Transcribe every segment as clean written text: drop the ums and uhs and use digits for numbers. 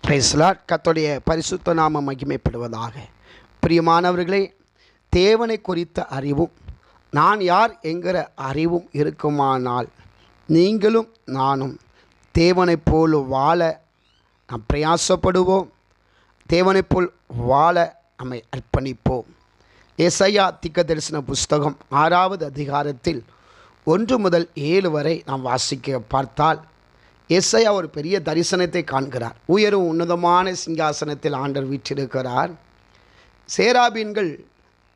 Praise the Lord. கர்த்தருடைய பரிசுத்த நாமம் மகிமைப்படுவதாக. பிரியமானவர்களே, தேவனை குறித்த அறிவும் நான் யார் என்கிற அறிவும் இருக்குமானால் நீங்களும் நானும் தேவனைப் போல் வாழ நாம் பிரயாசப்படுவோம். தேவனைப் போல் வாழ நம்மை அர்ப்பணிப்போம். ஏசாயா தீர்க்கதரிசன புஸ்தகம் 6வது அதிகாரத்தில் 1 முதல் 7 வரை நாம் வாசிக்க பார்த்தால், ஏசாயா ஒரு பெரிய தரிசனத்தை காண்கிறார். உயரும் உன்னதமான சிங்காசனத்தில் ஆண்டவர் வீற்றிருக்கிறார். சேராபீன்கள்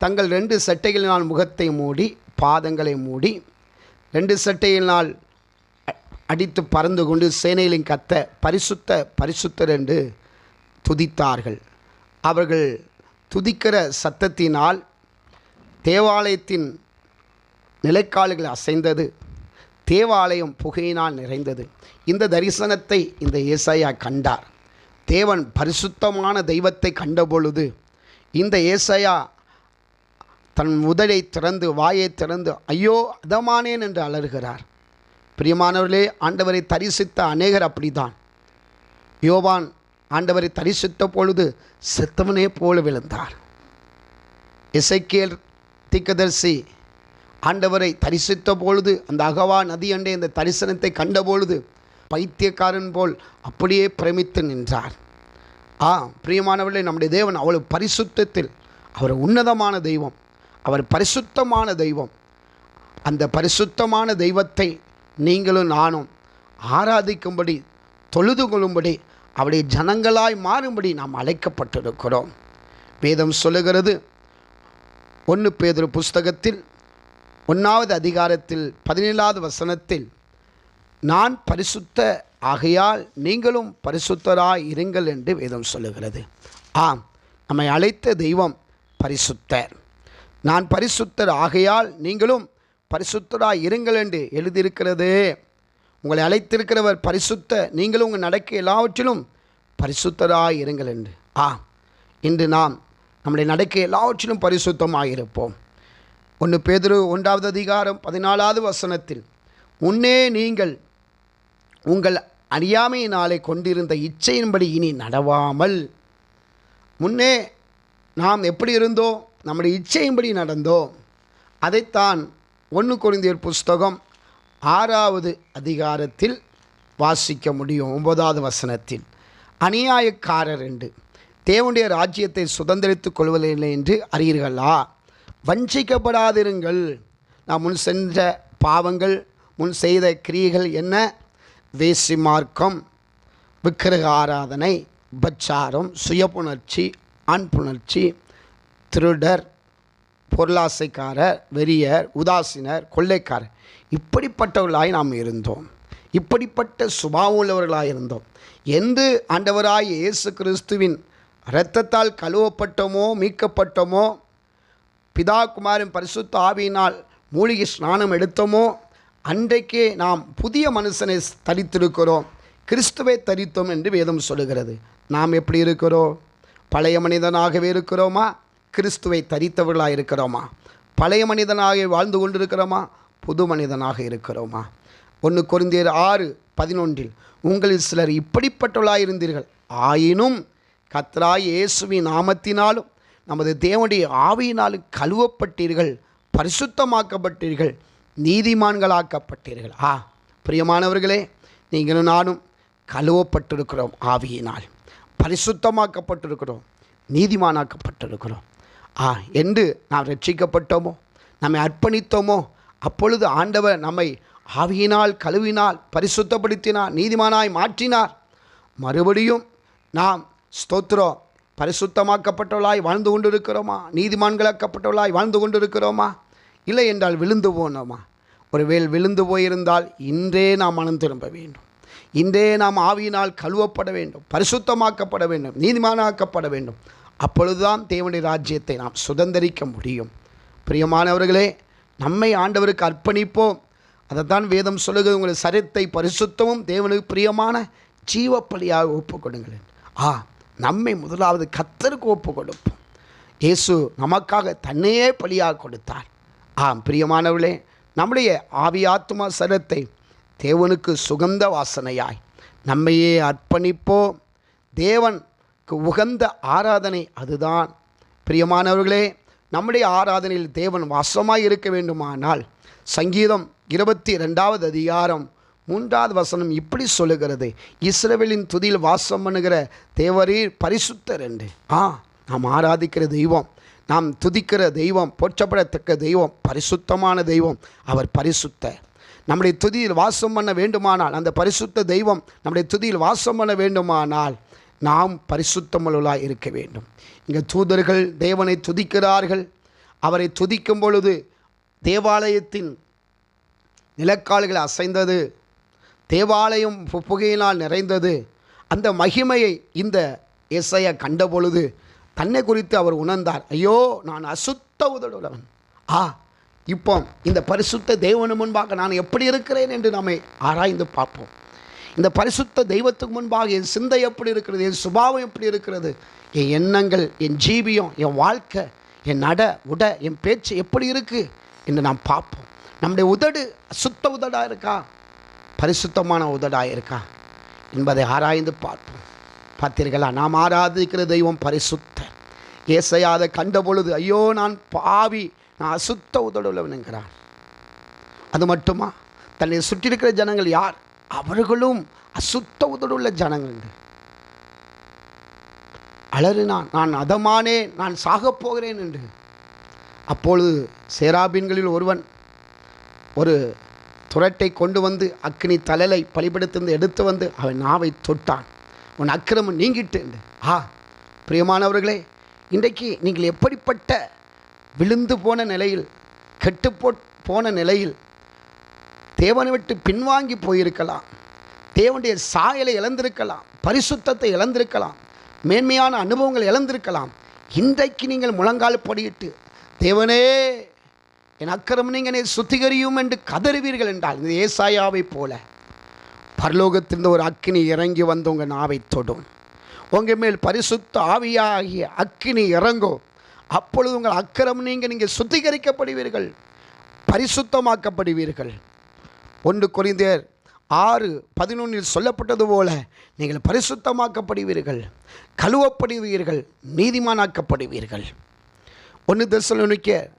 தங்கள் 2 சட்டைகளினால் முகத்தை மூடி பாதங்களை மூடி 2 சட்டையினால் அடித்து பறந்து கொண்டு சேனையிலும் கத்த பரிசுத்த பரிசுத்தர் என்று துதித்தார்கள். அவர்கள் துதிக்கிற சத்தத்தினால் தேவாலயத்தின் நிலைக்கால்கள் அசைந்தது. தேவாலயம் புகையினால் நிறைந்தது. இந்த தரிசனத்தை இந்த ஏசாயா கண்டார். தேவன் பரிசுத்தமான தெய்வத்தை கண்டபொழுது இந்த ஏசாயா தன் உதடை திறந்து வாயை திறந்து ஐயோ அதமானேன் என்று அலறுகிறார். பிரியமானவர்களே, ஆண்டவரை தரிசித்த அநேகர் அப்படித்தான். யோவான் ஆண்டவரை தரிசித்த பொழுது செத்தவனே போல விழுந்தார். எசேக்கியேல் தீர்க்கதரிசி ஆண்டவரை தரிசித்த பொழுது அந்த அகவா நதி அண்டே இந்த தரிசனத்தை கண்டபொழுது பைத்தியக்காரன் போல் அப்படியே பிரமித்து நின்றார். பிரியமானவர்களே, நம்முடைய தேவன் அவ்வளவு பரிசுத்தத்தில் அவர் உன்னதமான தெய்வம், அவர் பரிசுத்தமான தெய்வம். அந்த பரிசுத்தமான தெய்வத்தை நீங்களும் நானும் ஆராதிக்கும்படி தொழுது கொள்ளும்படி அவருடைய ஜனங்களாய் மாறும்படி நாம் அழைக்கப்பட்டிருக்கிறோம். வேதம் சொல்லுகிறது 1 பேதுரு புஸ்தகத்தில் 1வது அதிகாரத்தில் 17வது வசனத்தில், நான் பரிசுத்த ஆகையால் நீங்களும் பரிசுத்தராய் இருங்கள் என்று வேதம் சொல்லுகிறது. நம்மை அழைத்த தெய்வம் பரிசுத்தர். நான் பரிசுத்தர் ஆகையால் நீங்களும் பரிசுத்தராய் இருங்கள் என்று எழுதியிருக்கிறது. உங்களை அழைத்திருக்கிறவர் பரிசுத்த, நீங்களும் உங்கள் நடக்க எல்லாவற்றிலும் பரிசுத்தராய் இருங்கள் என்று. இன்று நாம் நம்முடைய நடக்க எல்லாவற்றிலும் பரிசுத்தமாக இருப்போம். 1 பேதுரு 1வது அதிகாரம் 14வது வசனத்தில், முன்னே நீங்கள் உங்கள் அறியாமையினாலே கொண்டிருந்த இச்சையின்படி இனி நடவாமல். முன்னே நாம் எப்படி இருந்தோம்? நம்முடைய இச்சையின்படி நடந்தோம். அதைத்தான் 1 கொரிந்தியர் புஸ்தகம் 6வது அதிகாரத்தில் வாசிக்க முடியும். 9வது வசனத்தில், அநியாயக்காரர் என்று தேவனுடைய ராஜ்யத்தை சுதந்திரித்துக் கொள்வதில்லை என்று அறியீர்களா? வஞ்சிக்கப்படாதிருங்கள். நாம் முன் சென்ற பாவங்கள், முன் செய்த கிரியைகள் என்ன? வேசி மார்க்கம், விக்கிரக ஆராதனை, உபச்சாரம், சுயப்புணர்ச்சி, ஆண் புணர்ச்சி, திருடர், பொருளாசைக்காரர், வெறியர், உதாசீனர், கொள்ளைக்காரர், இப்படிப்பட்டவர்களாய் நாம் இருந்தோம். இப்படிப்பட்ட சுபாவம் உள்ளவர்களாக இருந்தோம். எந்த ஆண்டவராய் இயேசு கிறிஸ்துவின் இரத்தத்தால் கழுவப்பட்டோமோ, மீட்கப்பட்டோமோ, பிதா குமாரன் பரிசுத்த ஆவியினால் மூலிகை ஸ்நானம் எடுத்தோமோ, அன்றைக்கே நாம் புதிய மனுஷனை தரித்திருக்கிறோம், கிறிஸ்துவை தரித்தோம் என்று வேதம் சொல்லுகிறது. நாம் எப்படி இருக்கிறோம்? பழைய மனிதனாகவே இருக்கிறோமா? கிறிஸ்துவை தரித்தவர்களாக இருக்கிறோமா? பழைய மனிதனாக வாழ்ந்து கொண்டிருக்கிறோமா? புது மனிதனாக இருக்கிறோமா? 1 கொரிந்தியர் 6:11, உங்களில் சிலர் இப்படிப்பட்டவர்களாக இருந்தீர்கள், ஆயினும் கர்த்தராகிய இயேசுவின் நாமத்தினாலும் நமது தேவனுடைய ஆவியினாலும் கழுவப்பட்டீர்கள், பரிசுத்தமாக்கப்பட்டீர்கள், நீதிமான்களாக்கப்பட்டீர்கள். பிரியமானவர்களே, நீங்களும் நானும் கழுவப்பட்டிருக்கிறோம், ஆவியினால் பரிசுத்தமாக்கப்பட்டிருக்கிறோம், நீதிமானாக்கப்பட்டிருக்கிறோம். என்று நாம் ரட்சிக்கப்பட்டோமோ, நம்மை அர்ப்பணித்தோமோ, அப்பொழுது ஆண்டவர் நம்மை ஆவியினால் கழுவினால் பரிசுத்தப்படுத்தினார், நீதிமானாய் மாற்றினார். மறுபடியும் நாம் ஸ்தோத்திரம் பரிசுத்தமாக்கப்பட்டவளாய் வாழ்ந்து கொண்டிருக்கிறோமா? நீதிமான்களாக்கப்பட்டவளாய் வாழ்ந்து கொண்டிருக்கிறோமா? இல்லை என்றால் விழுந்து போனோமா? ஒருவேளை விழுந்து போயிருந்தால் இன்றே நாம் மனம் திரும்ப வேண்டும். இன்றே நாம் ஆவியினால் கழுவப்பட வேண்டும், பரிசுத்தமாக்கப்பட வேண்டும், நீதிமானாக்கப்பட வேண்டும். அப்பொழுதுதான் தேவனுடைய ராஜ்யத்தை நாம் சுதந்திரிக்க முடியும். பிரியமானவர்களே, நம்மை ஆண்டவருக்கு அர்ப்பணிப்போம். அதைத்தான் வேதம் சொல்லுகிறது, உங்கள் சரீரத்தை பரிசுத்தமும் தேவனுக்கு பிரியமான ஜீவப்பலியாக ஒப்புக் கொடுங்கள். நம்மை முதலாவது கர்த்தருக்கு ஒப்பு கொடுப்போம். இயேசு நமக்காக தன்னையே பலியாக கொடுத்தார். பிரியமானவர்களே, நம்முடைய ஆவி ஆத்துமா சரீரத்தை தேவனுக்கு சுகந்த வாசனையாய் நம்மையே அர்ப்பணிப்போம். தேவனுக்கு உகந்த ஆராதனை அதுதான். பிரியமானவர்களே, நம்முடைய ஆராதனையில் தேவன் வாசமாய் இருக்க வேண்டுமானால் சங்கீதம் 22வது அதிகாரம் 3வது வசனம் இப்படி சொல்லுகிறது, இஸ்ரவேலின் துதியில் வாசம் பண்ணுகிற தேவரீர் பரிசுத்தர் என்று. நாம் ஆராதிக்கிற தெய்வம், நாம் துதிக்கிற தெய்வம், போற்றப்படத்தக்க தெய்வம், பரிசுத்தமான தெய்வம். அவர் பரிசுத்தர். நம்முடைய துதியில் வாசம் பண்ண வேண்டுமானால், அந்த பரிசுத்த தெய்வம் நம்முடைய துதியில் வாசம் பண்ண வேண்டுமானால் நாம் பரிசுத்தமுள்ளவர்களாய் இருக்க வேண்டும். இங்கே தூதர்கள் தேவனை துதிக்கிறார்கள். அவரை துதிக்கும் பொழுது தேவாலயத்தின் நிலக்கால்கள் அசைந்தது, தேவாலயம் புகையினால் நிறைந்தது. அந்த மகிமையை இந்த ஏசாயா கண்ட பொழுது தன்னை குறித்து அவர் உணர்ந்தார். ஐயோ, நான் அசுத்த உதடுள்ளவன். இப்போ இந்த பரிசுத்த தேவனு முன்பாக நான் எப்படி இருக்கிறேன் என்று நம்மை ஆராய்ந்து பார்ப்போம். இந்த பரிசுத்த தெய்வத்துக்கு முன்பாக என் சிந்தை எப்படி இருக்கிறது, என் சுபாவம் எப்படி இருக்கிறது, என் எண்ணங்கள், என் ஜீவியம், என் வாழ்க்கை, என் நட உட, என் பேச்சு எப்படி இருக்குது என்று நாம் பார்ப்போம். நம்முடைய உதடு அசுத்த உதடாக இருக்கா, பரிசுத்தமான உதடாக இருக்கா என்பதை ஆராய்ந்து பார்ப்போம். பார்த்தீர்களா, நாம் ஆராதிக்கிற தெய்வம் பரிசுத்தர். ஏசாயா அதை கண்ட பொழுது, ஐயோ நான் பாவி, நான் அசுத்த உதடுள்ளவன் என்கிறான். அது மட்டுமா, தன்னை சுற்றி இருக்கிற ஜனங்கள் யார், அவர்களும் அசுத்த உதடுள்ள ஜனங்கள் என்று அலறினான். நான் அதமானே, நான் சாகப் போகிறேன் என்று. அப்பொழுது சேராபீன்களில் ஒருவன் ஒரு துரட்டை கொண்டு வந்து அக்னி தலலை பலிபடுத்திருந்து எடுத்து வந்து அவன் நாவை தொட்டான். உன் அக்கிரமம் நீங்கிட்டு என்று. பிரியமானவர்களே, இன்றைக்கு நீங்கள் எப்படிப்பட்ட விழுந்து போன நிலையில், கெட்டு போன நிலையில், தேவனை விட்டு பின்வாங்கி போயிருக்கலாம், தேவனுடைய சாயலை இழந்திருக்கலாம், பரிசுத்தத்தை இழந்திருக்கலாம், மேன்மையான அனுபவங்கள் இழந்திருக்கலாம். இன்றைக்கு நீங்கள் முழங்கால் படியிட்டு, தேவனே என் அக்கிரமம் நீங்கள் என்னை சுத்திகரியும் என்று கதறுவீர்கள் என்றால், இந்த ஏசாயாவை போல பரலோகத்திலிருந்து ஒரு அக்கினி இறங்கி வந்து உங்கள் நாவை தொடும். உங்கள் மேல் பரிசுத்த ஆவியாகிய அக்கினி இறங்கும். அப்பொழுது உங்கள் அக்கிரமம் நீங்கள் சுத்திகரிக்கப்படுவீர்கள், பரிசுத்தமாக்கப்படுவீர்கள். 1 கொரிந்தியர் 6:11 சொல்லப்பட்டது போல நீங்கள் பரிசுத்தமாக்கப்படுவீர்கள், கழுவப்படுவீர்கள், நீதிமானாக்கப்படுவீர்கள். 1 தெசலோனிக்கேயர்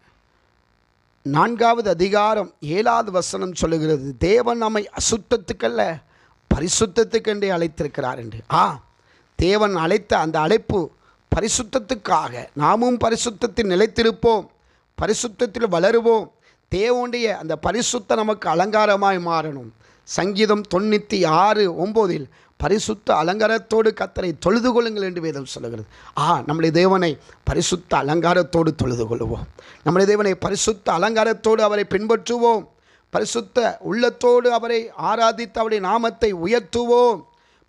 4வது அதிகாரம் 7வது வசனம் சொல்லுகிறது, தேவன் நம்மை அசுத்தத்துக்கல்ல பரிசுத்தத்துக்கென்றே அழைத்திருக்கிறார் என்று. தேவன் அழைத்த அந்த அழைப்பு பரிசுத்தத்துக்காக. நாமும் பரிசுத்தத்தில் நிலைத்திருப்போம், பரிசுத்தத்தில் வளருவோம். தேவனுடைய அந்த பரிசுத்த நமக்கு அலங்காரமாய் மாறணும். சங்கீதம் 96:9 பரிசுத்த அலங்காரத்தோடு கர்த்தரை தொழுது கொள்ளுங்கள் என்று வேதம் சொல்லுகிறது. நம்முடைய தேவனை பரிசுத்த அலங்காரத்தோடு தொழுது கொள்வோம். நம்முடைய தேவனை பரிசுத்த அலங்காரத்தோடு அவரை பின்பற்றுவோம். பரிசுத்த உள்ளத்தோடு அவரை ஆராதித்து அவருடைய நாமத்தை உயர்த்துவோம்.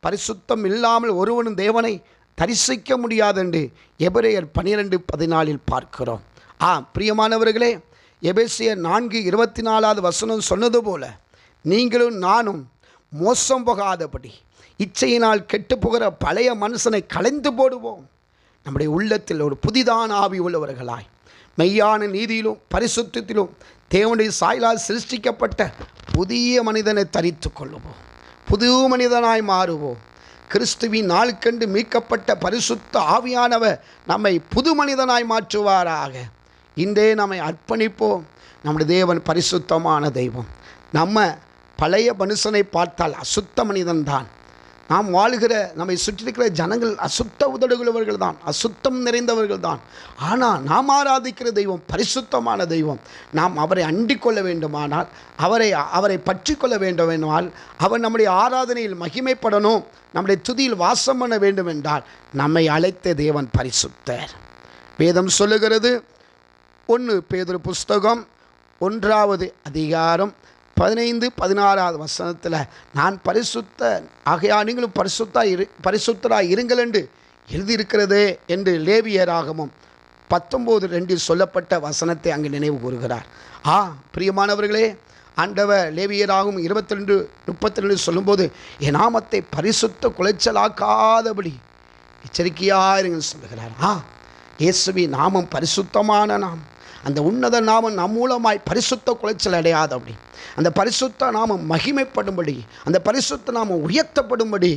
பரிசுத்தம் இல்லாமல் ஒருவனும் தேவனை தரிசிக்க முடியாதென்று எபிரேயர் 12:14 பார்க்கிறோம். பிரியமானவர்களே, எபேசியர் 4:24 வசனம் சொன்னது போல நீங்களும் நானும் மோசம் போகாதபடி இச்சையினால் கெட்டு போகிற பழைய மனுஷனை களைந்து போடுவோம். நம்முடைய உள்ளத்தில் ஒரு புதிதான ஆவி உள்ளவர்களாய், மெய்யான நீதியிலும் பரிசுத்தத்திலும் தேவனுடைய சாயலால் சிருஷ்டிக்கப்பட்ட புதிய மனிதனை தரித்து கொள்ளுவோம். புது மனிதனாய் மாறுவோம். கிறிஸ்துவின் நாளுக்கென்று மீட்கப்பட்ட பரிசுத்த ஆவியானவர் நம்மை புது மனிதனாய் மாற்றுவாராக. இன்றே நம்மை அர்ப்பணிப்போம். நம்முடைய தேவன் பரிசுத்தமான தெய்வம். நம்ம பழைய மனுஷனை பார்த்தால் அசுத்த மனிதன்தான். நாம் வாழ்கிற நம்மை சுற்றிருக்கிற ஜனங்கள் அசுத்த உதடுகளவர்கள் தான், அசுத்தம் நிறைந்தவர்கள் தான். ஆனால் நாம் ஆராதிக்கிற தெய்வம் பரிசுத்தமான தெய்வம். நாம் அவரை அண்டிக் கொள்ள வேண்டுமானால், அவரை பற்றி கொள்ள வேண்டுமென்றால், அவர் நம்முடைய ஆராதனையில் மகிமைப்படணும், நம்முடைய துதியில் வாசம் பண்ண வேண்டும் என்றால் நம்மை அழைத்த தேவன் பரிசுத்தர். வேதம் சொல்லுகிறது, 1 பேதுரு புஸ்தகம் 1வது அதிகாரம் 15-16 வசனத்தில், நான் பரிசுத்த ஆகையா நீங்களும் பரிசுத்தராய் இருங்கள் என்று எழுதியிருக்கிறதே என்று லேவியராகமும் 19:2 சொல்லப்பட்ட வசனத்தை அங்கு நினைவு கூறுகிறார். பிரியமானவர்களே, ஆண்டவர் லேவியராகவும் 22:32 சொல்லும்போது, என் நாமத்தை பரிசுத்த குலைச்சலாக்காதபடி எச்சரிக்கையாக இருங்கள் சொல்லுகிறார். இயேசுவின் நாமம் பரிசுத்தமான நாமம். அந்த உன்னத நாமம் நம் மூலமாய் பரிசுத்த குலைச்சல் அடையாதபடி, அந்த பரிசுத்த நாமம் மகிமைப்படும்படி, அந்த பரிசுத்த நாமம் உயர்த்தப்படும்படி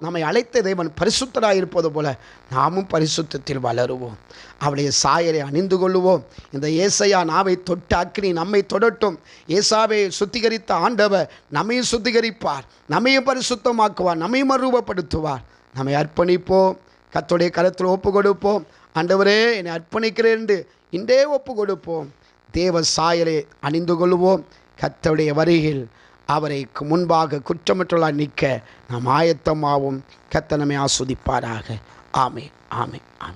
நம்மை அழைத்த தேவன் பரிசுத்தராக இருப்பது போல நாமும் பரிசுத்தத்தில் வளருவோம். அவருடைய சாயலை அணிந்து கொள்ளுவோம். இந்த ஏசையா நாவை தொட்ட அக்கினி நம்மை தொடட்டும். ஏசாவை சுத்திகரித்த ஆண்டவர் நம்மையும் சுத்திகரிப்பார், நம்மையும் பரிசுத்தமாக்குவார், நம்மையும் மறுரூபப்படுத்துவார். நம்மை அர்ப்பணிப்போம், கர்த்தருடைய கரத்தில் ஒப்பு கொடுப்போம். ஆண்டவரே, என்னை அர்ப்பணிக்கிறேன் என்று இன்றே ஒப்பு கொடுப்போம். தேவ சாயலை அணிந்து கொள்வோம். கர்த்தருடைய வருகையில் அவரை முன்பாக குற்றமற்றவர்களாய் நிற்க நாம் ஆயத்தமாவோம். கர்த்தர் நம்மை ஆசீர்வதிப்பாராக. ஆமென், ஆமென், ஆமென்.